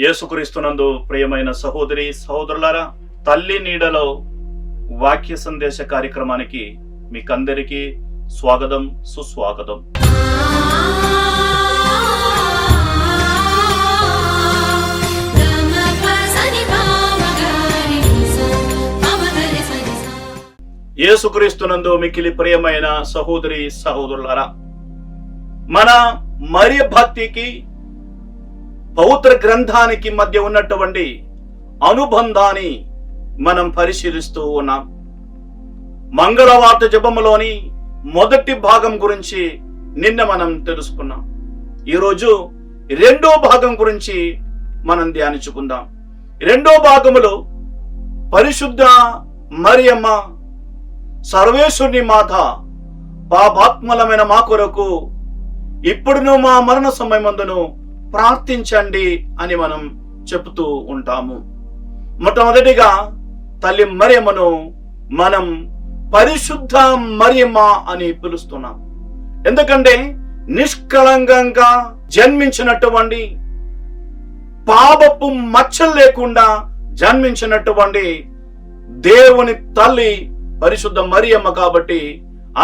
యేసుక్రీస్తునందు ప్రియమైన సహోదరి సహోదరులారా, తల్లి నీడలో వాక్య సందేశ కార్యక్రమానికి మీకందరికీ స్వాగతం, సుస్వాగతం. యేసుక్రీస్తునందు మిక్కిలి ప్రియమైన సహోదరి సహోదరులారా, మన మరియ భక్తికి పవిత్ర గ్రంథానికి మధ్య ఉన్నటువంటి అనుబంధాన్ని మనం పరిశీలిస్తూ ఉన్నాం. మంగళవార్త జపములోని మొదటి భాగం గురించి నిన్న మనం తెలుసుకున్నాం. ఈరోజు రెండో భాగం గురించి మనం ధ్యానించుకుందాం. రెండో భాగములో పరిశుద్ధ మరియమ్మ సర్వేశ్వరుని మాత, పాపాత్మలమైన మా కొరకు ఇప్పుడును మా మరణ సమయమందును ప్రార్థించండి అని మనం చెబుతూ ఉంటాము. మొట్టమొదటిగా తల్లి మరియమ్మను మనం పరిశుద్ధ మరియమ్మ అని పిలుస్తున్నాం. ఎందుకంటే నిష్కళంకంగా జన్మించినటువంటి, పాపపు మచ్చలు లేకుండా జన్మించినటువంటి దేవుని తల్లి పరిశుద్ధ మరియమ్మ కాబట్టి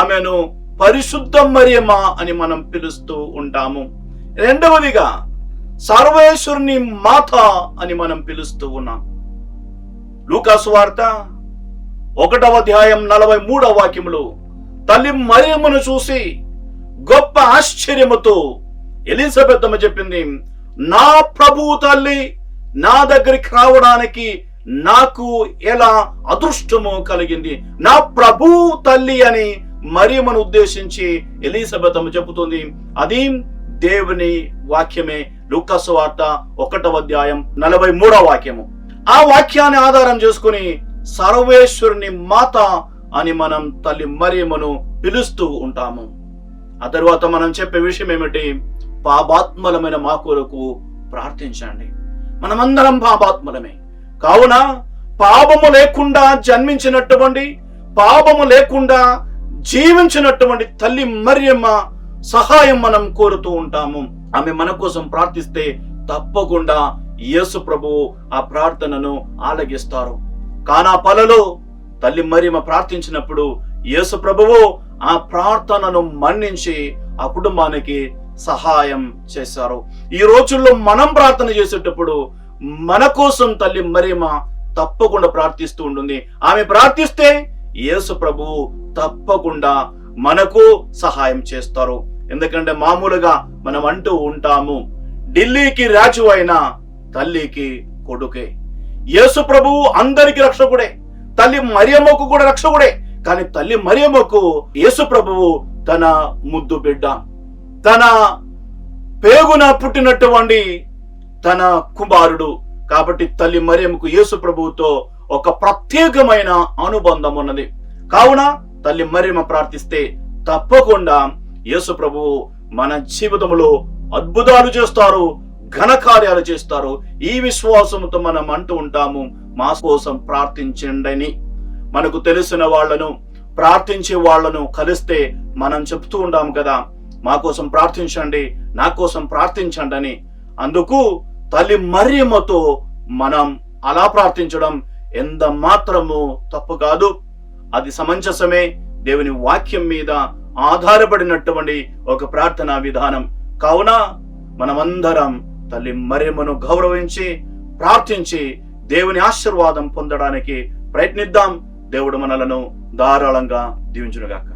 ఆమెను పరిశుద్ధ మరియమ్మ అని మనం పిలుస్తూ ఉంటాము. రెండవదిగా సర్వేశ్వరుని మాత అని మనం పిలుస్తూ ఉన్నాం. లూకా సువార్త 1వ అధ్యాయం 43వ వాక్యములో తల్లి మరియమ్మను చూసి గొప్ప ఆశ్చర్యముతో ఎలిజబెత్ అమ్మ చెప్పింది, నా ప్రభువు తల్లి నా దగ్గరికి రావడానికి నాకు ఎలా అదృష్టము కలిగింది. నా ప్రభువు తల్లి అని మరియమ్మను ఉద్దేశించి ఎలిజబెత్ అమ్మ చెబుతుంది. అది దేవుని వాక్యమే. లూకా సువార్త 1వ అధ్యాయం 43వ వాక్యము. ఆ వాక్యాన్ని ఆధారం చేసుకుని సర్వేశ్వరుని మాత అని మనం తల్లి మరియమ్మను పిలుస్తూ ఉంటాము. ఆ తరువాత మనం చెప్పే విషయం ఏమిటి? పాపాత్మలమైన మా కొరకు ప్రార్థించండి. మనమందరం పాపాత్మలమే కావున పాపము లేకుండా జన్మించినటువంటి, పాపము లేకుండా జీవించినటువంటి తల్లి మరియమ్మ సహాయం మనం కోరుతూ ఉంటాము. ఆమె మన కోసం ప్రార్థిస్తే తప్పకుండా యేసు ప్రభువు ఆ ప్రార్థనను ఆలగిస్తారు. కానా పలలో తల్లి మరియమ్మ ప్రార్థించినప్పుడు యేసు ప్రభువు ఆ ప్రార్థనను మన్నించి ఆ కుటుంబానికి సహాయం చేశారు. ఈ రోజుల్లో మనం ప్రార్థన చేసేటప్పుడు మన కోసం తల్లి మరియమ్మ తప్పకుండా ప్రార్థిస్తూ ఉంటుంది. ఆమె ప్రార్థిస్తే యేసు ప్రభువు తప్పకుండా మనకు సహాయం చేస్తారు. ఎందుకంటే మామూలుగా మనం అంటూ ఉంటాము, ఢిల్లీకి రాజు అయిన తల్లికి కొడుకే. యేసు ప్రభువు అందరికి రక్షకుడే, తల్లి మరియమ్మకు కూడా రక్షకుడే. కానీ తల్లి మరియమ్మకు యేసు ప్రభువు తన ముద్దు బిడ్డ, తన పేగున పుట్టినటువంటి తన కుమారుడు. కాబట్టి తల్లి మరియమ్మకు యేసు ప్రభువుతో ఒక ప్రత్యేకమైన అనుబంధం ఉన్నది. కావున తల్లి మరియమ్మ ప్రార్థిస్తే తప్పకుండా యేసు ప్రభువు మన జీవితంలో అద్భుతాలు చేస్తారు, ఘనకార్యాలు చేస్తారు. ఈ విశ్వాసంతో మనం అంటూ ఉంటాము, మా కోసం ప్రార్థించండి. మనకు తెలిసిన వాళ్లను, ప్రార్థించే వాళ్లను కలిస్తే మనం చెప్తూ ఉంటాము కదా, మా కోసం ప్రార్థించండి, నా కోసం ప్రార్థించండి అని. అందుకు తల్లి మరియమ్మతో మనం అలా ప్రార్థించడం ఎంత మాత్రము తప్పు కాదు. అది సమంజసమే. దేవుని వాక్యం మీద ఆధారపడినటువంటి ఒక ప్రార్థనా విధానం. కావున మనమందరం తల్లి మరియమ్మను గౌరవించి ప్రార్థించి దేవుని ఆశీర్వాదం పొందడానికి ప్రయత్నిద్దాం. దేవుడు మనలను ధారాళంగా దీవించునుగాక.